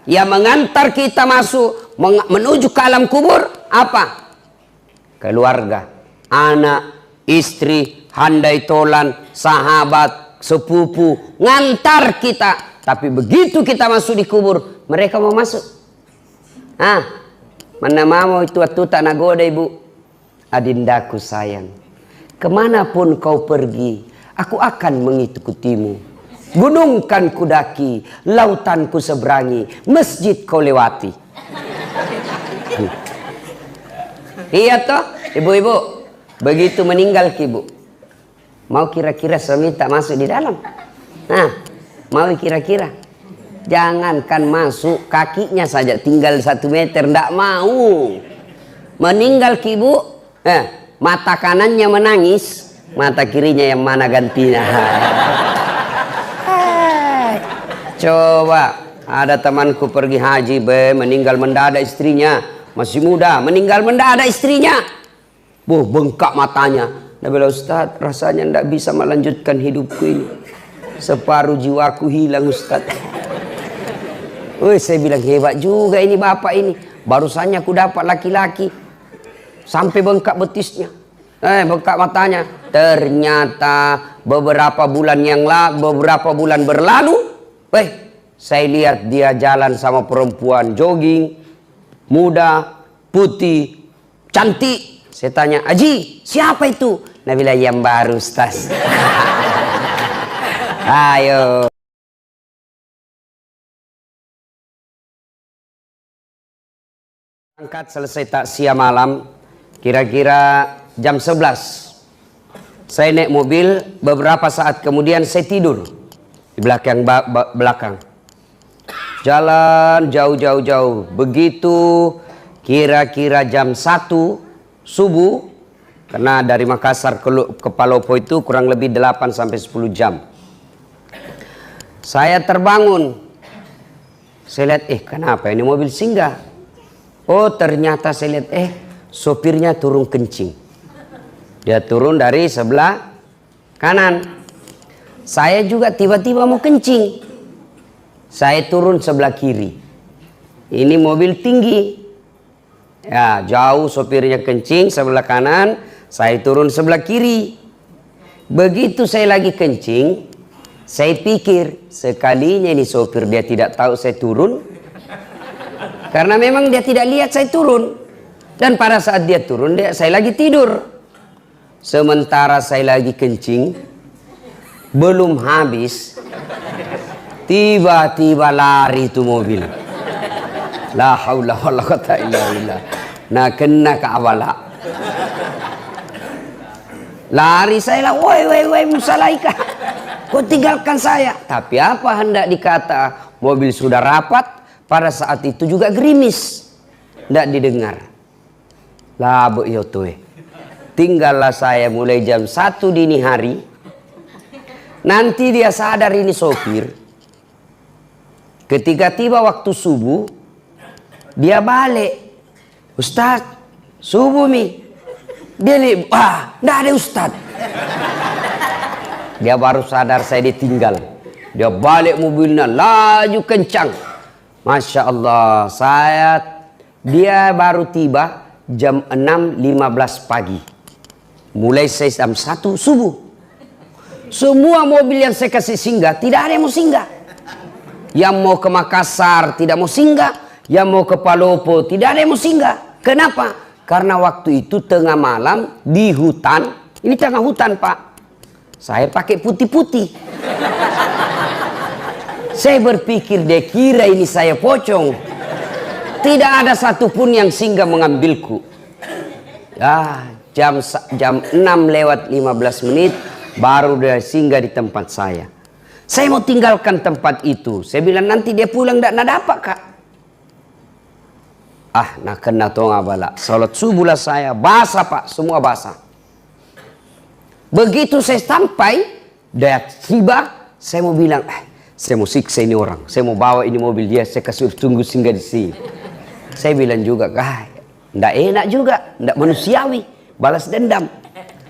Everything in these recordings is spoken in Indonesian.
Yang mengantar kita masuk menuju ke alam kubur apa? Keluarga, anak, istri, handai tolan, sahabat, sepupu, ngantar kita. Tapi begitu kita masuk di kubur, mereka mau masuk. Mana mau itu tak nagoda ibu. Adindaku sayang, kemanapun kau pergi, aku akan mengikutimu. Gunung kan kudaki, lautan ku seberangi, masjid kau lewati. Iya toh, ibu-ibu. Begitu meninggal ibu, mau kira-kira suami tak masuk di dalam? Mau kira-kira? Jangankan masuk, kakinya saja tinggal 1 meter, ndak mau. Meninggal ibu, mata kanannya menangis, mata kirinya yang mana gantinya. Coba ada temanku pergi haji meninggal mendadak istrinya, masih muda, meninggal mendadak istrinya. Bengkak matanya. Dia bilang, Ustaz, rasanya ndak bisa melanjutkan hidupku ini. Separuh jiwaku hilang, Ustaz. Saya bilang hebat juga ini bapak ini. Barusannya aku dapat laki-laki sampai bengkak betisnya, bengkak matanya. Ternyata beberapa bulan berlalu, saya lihat dia jalan sama perempuan jogging, muda, putih, cantik. Saya tanya, Haji, siapa itu? Nabila, yang baru, Ustaz. Ayo. Angkat selesai takziah malam, kira-kira jam 11. Saya naik mobil, beberapa saat kemudian saya tidur di belakang. Jalan jauh. Begitu kira-kira jam 1 subuh, karena dari Makassar ke Palopo itu kurang lebih 8 sampai 10 jam. Saya terbangun. Saya lihat, kenapa ini mobil singgah? Oh, ternyata saya lihat, sopirnya turun kencing. Dia turun dari sebelah kanan. Saya juga tiba-tiba mau kencing. Saya turun sebelah kiri. Ini mobil tinggi. Ya, jauh sopirnya kencing sebelah kanan, saya turun sebelah kiri. Begitu saya lagi kencing, saya pikir sekalinya ini sopir dia tidak tahu saya turun. Karena memang dia tidak lihat saya turun. Dan pada saat dia turun, saya lagi tidur. Sementara saya lagi kencing, belum habis, tiba-tiba lari itu mobil. La haula wala quwata illa billah. Nah, kena ke awala. Lari saya lah, woi Musalaika, kau tinggalkan saya. Tapi apa hendak dikata, mobil sudah rapat. Pada saat itu juga gerimis, tidak didengar. Lah tinggallah saya mulai jam 1 dini hari. Nanti dia sadar ini sopir. Ketika tiba waktu subuh, dia balik. Ustaz, subuh mi. Dia lihat, tidak ada Ustaz. Dia baru sadar saya ditinggal. Dia balik mobilnya, laju kencang. Masya Allah, dia baru tiba jam 6.15 pagi. Mulai saya jam 1 subuh. Semua mobil yang saya kasih singgah, tidak ada yang mau singgah. Yang mau ke Makassar tidak mau singgah, yang mau ke Palopo tidak ada yang mau singgah. Kenapa? Karena waktu itu tengah malam di hutan. Ini tengah hutan, Pak. Saya pakai putih-putih. Saya berpikir dia kira ini saya pocong. Tidak ada satupun yang singgah mengambilku. Ya, jam 6:15 baru dia singgah di tempat saya. Saya mau tinggalkan tempat itu. Saya bilang nanti dia pulang tidak dapat, Kak. Nak kena tonga bala. Salat subuh lah saya, basah Pak, semua basah. Begitu saya sampai, dia tiba, saya mau bilang, saya mau siksa ini orang, saya mau bawa ini mobil dia, saya kasih tunggu singgah di sini. Saya bilang juga, ndak enak juga, ndak manusiawi, balas dendam.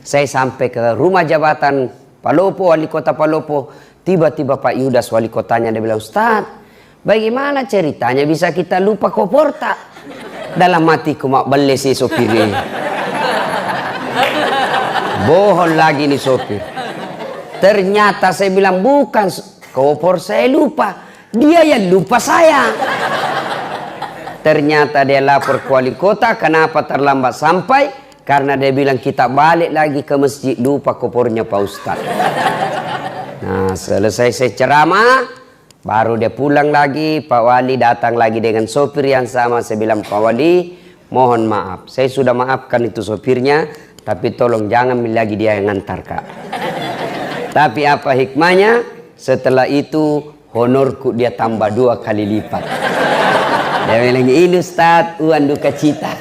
Saya sampai ke rumah jabatan Palopo, wali kota Palopo. Tiba-tiba Pak Yudas wali kotanya, dia bilang, Ustaz, Bagaimana ceritanya bisa kita lupa kopor tak? Dalam hatiku mak beli si sopir ini. Bohong lagi nih sopir. Ternyata saya bilang bukan kopor saya lupa. Dia yang lupa saya. Ternyata dia lapor ke wali kota. Kenapa terlambat sampai? Karena dia bilang kita balik lagi ke masjid, lupa kopornya Pak Ustadz. Nah selesai saya ceramah, baru dia pulang lagi. Pak Wali datang lagi dengan sopir yang sama. Saya bilang, Pak Wali mohon maaf, saya sudah maafkan itu sopirnya, tapi tolong jangan lagi dia yang ngantar Kak. Tapi apa hikmahnya? Setelah itu honorku dia tambah 2 kali lipat. Dia bilang, ini Ustadz uang duka cita.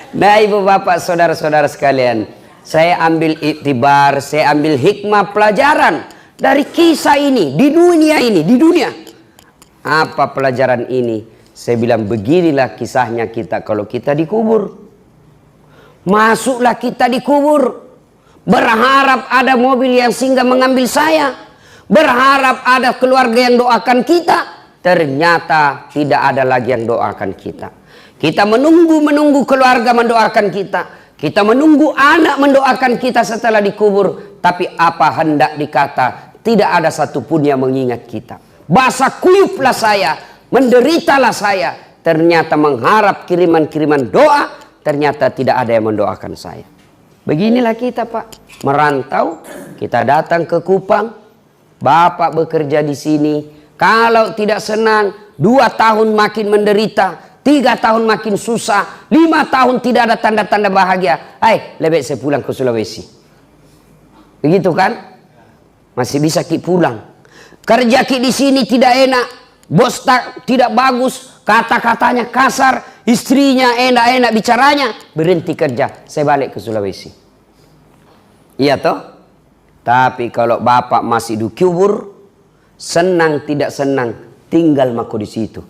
Nah ibu bapak saudara-saudara sekalian, saya ambil iktibar, saya ambil hikmah pelajaran dari kisah ini, di dunia. Apa pelajaran ini? Saya bilang beginilah kisahnya kita kalau kita dikubur. Masuklah kita dikubur. Berharap ada mobil yang singgah mengambil saya. Berharap ada keluarga yang doakan kita. Ternyata tidak ada lagi yang doakan kita. Kita menunggu keluarga mendoakan kita. Kita menunggu anak mendoakan kita setelah dikubur. Tapi apa hendak dikata, tidak ada satupun yang mengingat kita. Basah kuyuplah saya, menderitalah saya. Ternyata mengharap kiriman-kiriman doa, ternyata tidak ada yang mendoakan saya. Beginilah kita Pak, merantau, kita datang ke Kupang. Bapak bekerja di sini. Kalau tidak senang, 2 tahun makin menderita. 3 tahun makin susah, 5 tahun tidak ada tanda-tanda bahagia. Lebih saya pulang ke Sulawesi. Begitu kan? Masih bisa ki pulang. Kerja ki di sini tidak enak, bos tidak bagus, kata-katanya kasar, istrinya enak-enak bicaranya, berhenti kerja, saya balik ke Sulawesi. Iya toh? Tapi kalau bapak masih dikubur, senang tidak senang, tinggal mako di situ.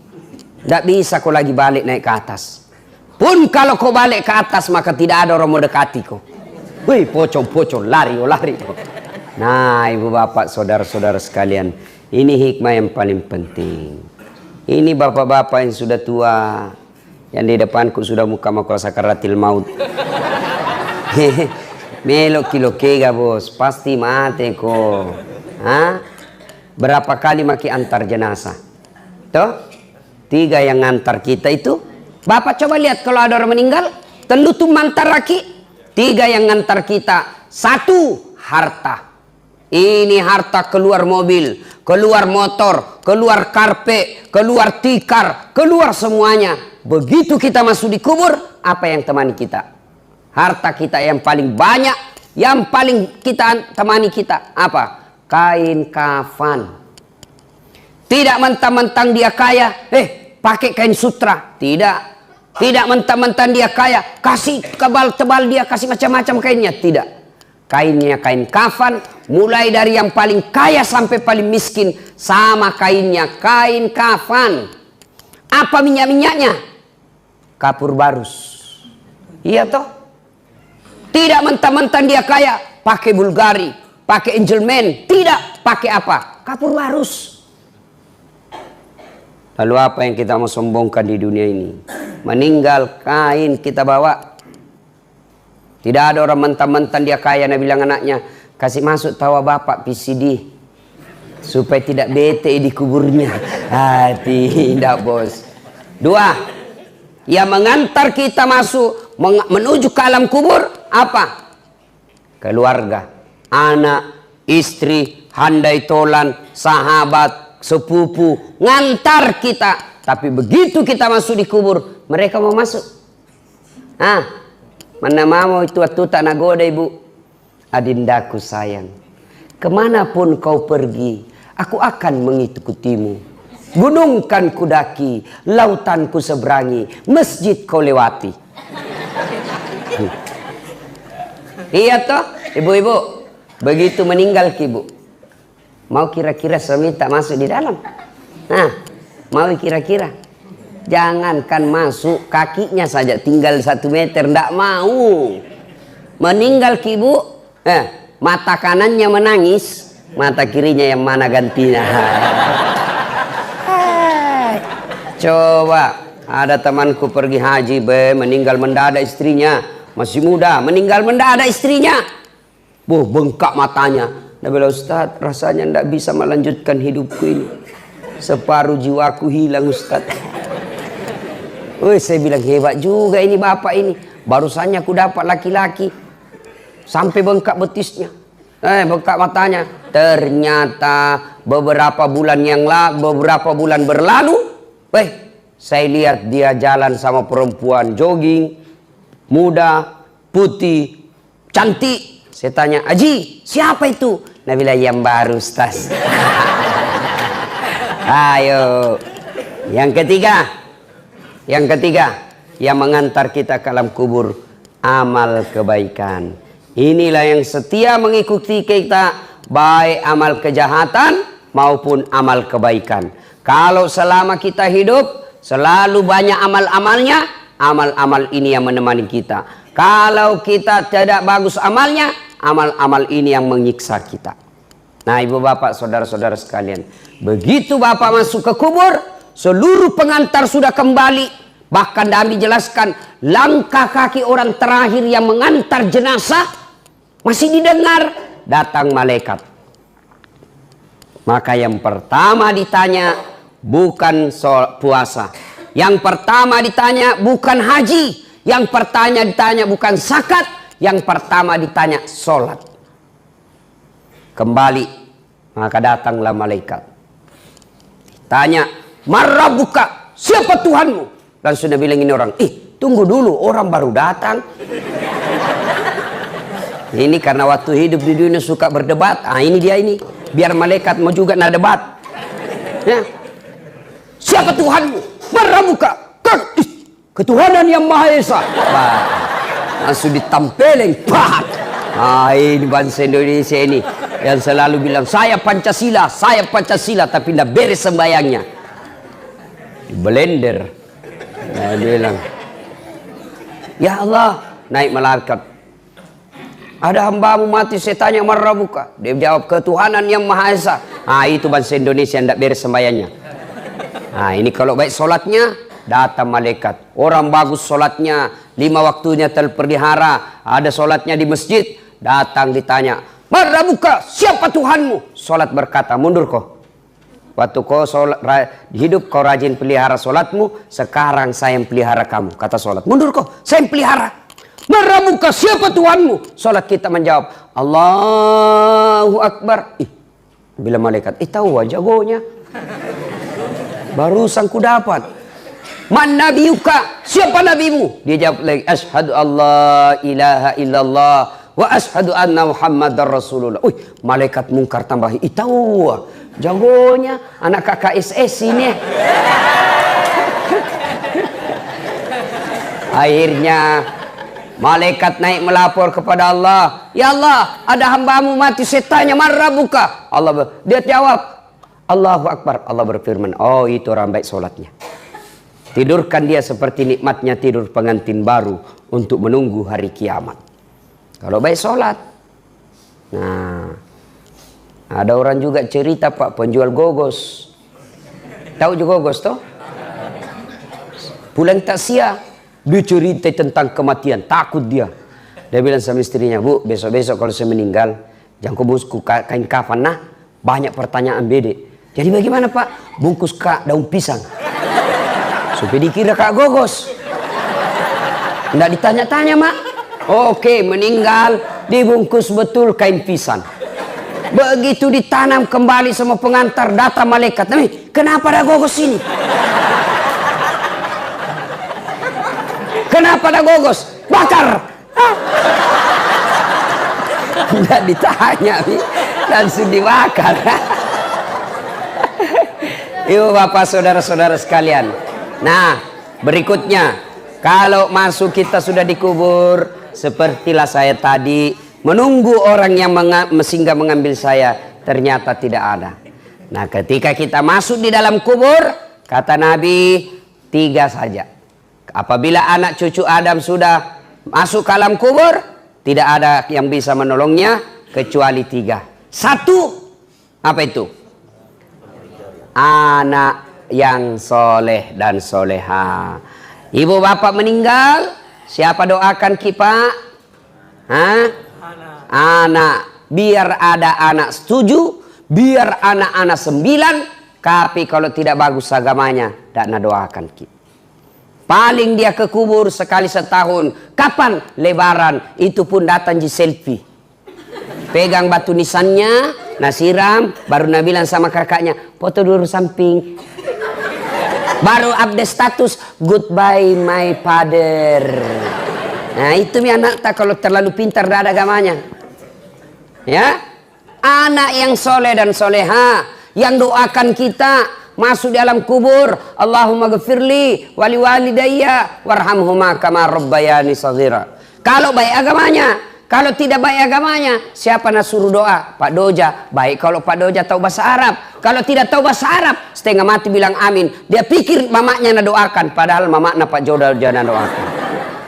Tidak bisa kau lagi balik naik ke atas. Pun kalau kau balik ke atas maka tidak ada orang mau dekati kau. Wih pocong lari. Nah ibu bapak saudara-saudara sekalian, ini hikmah yang paling penting. Ini bapak-bapak yang sudah tua, yang di depanku sudah muka sakaratil maut. Melok kilo kega bos, pasti mati kok. Berapa kali maki antar jenazah? Toh? 3 yang ngantar kita itu. Bapak coba lihat kalau ada orang meninggal, tentu tuh mantar laki. 3 yang ngantar kita. 1 harta. Ini harta keluar mobil, keluar motor, keluar karpet, keluar tikar, keluar semuanya. Begitu kita masuk di kubur, apa yang temani kita? Harta kita yang paling banyak, yang paling kita temani kita apa? Kain kafan. Tidak mentang-mentang dia kaya, pakai kain sutra. Tidak mentang-mentang dia kaya, kasih tebal-tebal dia, kasih macam-macam kainnya. Tidak. Kainnya kain kafan, mulai dari yang paling kaya sampai paling miskin, sama kainnya, kain kafan. Apa minyak-minyaknya? Kapur barus. Iya toh? Tidak mentang-mentang dia kaya, pakai Bulgari, pakai Angelman. Tidak, pakai apa? Kapur barus. Lalu apa yang kita mau sombongkan di dunia ini? Meninggal kain kita bawa. Tidak ada orang mentang-mentang dia kaya, Nabi bilang anaknya, kasih masuk tawa bapak PCD supaya tidak bete di kuburnya. Tidak bos. 2, yang mengantar kita masuk menuju ke alam kubur apa? Keluarga, anak, istri, handai tolan, sahabat, sepupu, ngantar kita. Tapi begitu kita masuk di kubur, mereka mau masuk. Mana mau itu tak nagoda ibu. Adindaku sayang, kemanapun kau pergi, aku akan mengikutimu. Gunung kan kudaki, lautan ku seberangi, masjid kau lewati. Iya toh ibu-ibu. Begitu meninggal ibu, mau kira-kira suami tak masuk di dalam? Mau kira-kira? Jangankan masuk, kakinya saja tinggal 1 meter, ndak mau. Meninggal ibu, mata kanannya menangis, mata kirinya yang mana gantinya. Coba ada temanku pergi haji, meninggal mendadak istrinya, masih muda, meninggal mendadak istrinya. Bengkak matanya. Dia bilang, Ustaz, rasanya tidak bisa melanjutkan hidupku ini. Separuh jiwaku hilang, Ustaz. Saya bilang, hebat juga ini bapak ini. Barusannya aku dapat laki-laki. Sampai bengkak betisnya. Bengkak matanya. Ternyata beberapa bulan berlalu, saya lihat dia jalan sama perempuan jogging, muda, putih, cantik. Saya tanya, Haji, siapa itu? Nah, bilang, yang baru, Ustaz. Ayo. Yang ketiga, yang mengantar kita ke alam kubur, amal kebaikan. Inilah yang setia mengikuti kita, baik amal kejahatan maupun amal kebaikan. Kalau selama kita hidup, selalu banyak amal-amalnya, amal-amal ini yang menemani kita. Kalau kita tidak bagus amalnya, amal-amal ini yang menyiksa kita. Nah, ibu bapak, saudara-saudara sekalian, begitu bapak masuk ke kubur, seluruh pengantar sudah kembali. Bahkan Nabi jelaskan, langkah kaki orang terakhir yang mengantar jenazah masih didengar, datang malaikat. Maka yang pertama ditanya bukan puasa, yang pertama ditanya bukan haji, yang pertama ditanya bukan zakat, yang pertama ditanya sholat. Kembali, maka datanglah malaikat. Tanya, Marrabuka, siapa Tuhanmu? Langsung dia bilang ini orang, tunggu dulu, orang baru datang. Ini karena waktu hidup di dunia suka berdebat. Ini dia ini, biar malaikat mau juga nak debat. Ya. Siapa Tuhanmu? Marrabuka, ketuhanan yang Maha Esa. Langsung ditampelin. Ini bangsa Indonesia ini yang selalu bilang saya Pancasila, tapi tidak beres sembayangnya. Di blender. Nah, dia bilang, ya Allah, naik malaikat. Ada hambamu mati, saya tanya Marrabuka. Dia jawab ketuhanan yang Maha Esa. Itu bangsa Indonesia yang tidak beres sembayangnya. Ini kalau baik solatnya, datang malaikat. Orang bagus solatnya, 5 waktunya terpelihara, ada solatnya di masjid, datang ditanya, Marrabuka, siapa Tuhanmu? Solat berkata, mundur kau. Waktu kau hidup kau rajin pelihara solatmu, sekarang saya yang pelihara kamu. Kata solat, mundur kau, saya yang pelihara. Marrabuka, siapa Tuhanmu? Solat kita menjawab, Allahu Akbar. Bila malaikat, tahu jagonya. Barusan ku dapat. Man nabiyuka, siapa nabimu? Dia jawab lagi, asyhadu alla ilaha illallah wa asyhadu anna muhammadar rasulullah. Malaikat mungkar tambah, tahu jagonya anak kakak SS ini. Akhirnya malaikat naik melapor kepada Allah, ya Allah, ada hambamu mati, saya tanya Marrabuka. Dia jawab, Allahu Akbar. Allah berfirman, itu orang baik solatnya. Tidurkan dia seperti nikmatnya tidur pengantin baru untuk menunggu hari kiamat. Kalau baik solat. Nah, ada orang juga cerita, Pak, penjual gogos. Tahu juga gogos toh? Pulang takziah, dia cerita tentang kematian, takut dia. Dia bilang sama istrinya, Bu, besok-besok kalau saya meninggal, jangan kau bungkus kain kafan. Nah, banyak pertanyaan bede. Jadi bagaimana, Pak? Bungkus kak daun pisang. Supaya dikira kak gogos. Nggak ditanya-tanya, Mak. Oke, meninggal, dibungkus betul kain pisang. Begitu ditanam kembali sama pengantar, data malaikat. Kenapa ada gogos ini? Kenapa ada gogos? Bakar. Nggak ditanya, langsung dibakar. Ibu bapak saudara-saudara sekalian. Nah, berikutnya, kalau masuk kita sudah dikubur, sepertilah saya tadi menunggu orang yang singgah mengambil saya, ternyata tidak ada. Nah, ketika kita masuk di dalam kubur, kata Nabi, 3 saja. Apabila anak cucu Adam sudah masuk ke alam kubur, tidak ada yang bisa menolongnya kecuali 3. 1, apa itu? Anak yang soleh dan soleha. Ibu bapak meninggal, siapa doakan kita? Anak. Biar ada anak setuju, biar anak-anak 9. Tapi kalau tidak bagus agamanya, tidak doakan kita. Paling dia ke kubur sekali setahun. Kapan lebaran? Itu pun datang di selfie. Pegang batu nisannya, nasiram, baru bilang sama kakaknya, foto dulu samping. Baru update status, goodbye my father. Nah itu mi anak tak kalau terlalu pintar tidak ada agamanya. Ya, anak yang soleh dan soleha, yang doakan kita masuk dalam kubur, Allahumma ghafirli wali walidayya warhamhuma kama rabbayani shaghira. Kalau baik agamanya, kalau tidak baik agamanya, siapa nak suruh doa? Pak Doja. Baik kalau Pak Doja tahu bahasa Arab. Kalau tidak tahu bahasa Arab, setengah mati bilang amin. Dia pikir mamaknya nak doakan, padahal mamaknya Pak Doja nak doakan.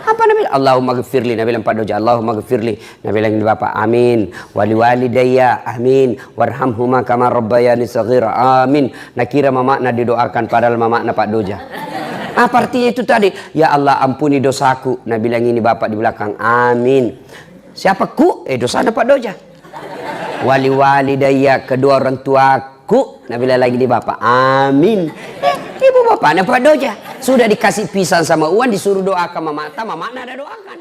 Apa Nabi? Allahumma ghafirli. Nabi bilang Pak Doja, Allahumma ghafirli. Nabi bilang ini bapak, amin. Wali walidayya, amin. Warhamhuma kama rabbayani shaghira, amin. Nak kira mamaknya didoakan, padahal mamaknya Pak Doja. Apa artinya itu tadi? Ya Allah ampuni dosaku. Nabi bilang ini bapak di belakang, amin. Siapa ku? Dosanya Pak Doja. Wali walidayya, kedua orang tuaku. Nabi bilang lagi di bapak, amin. Ibu bapaknya Pak Doja. Sudah dikasih pisang sama uang, disuruh doakan mama ada doakan.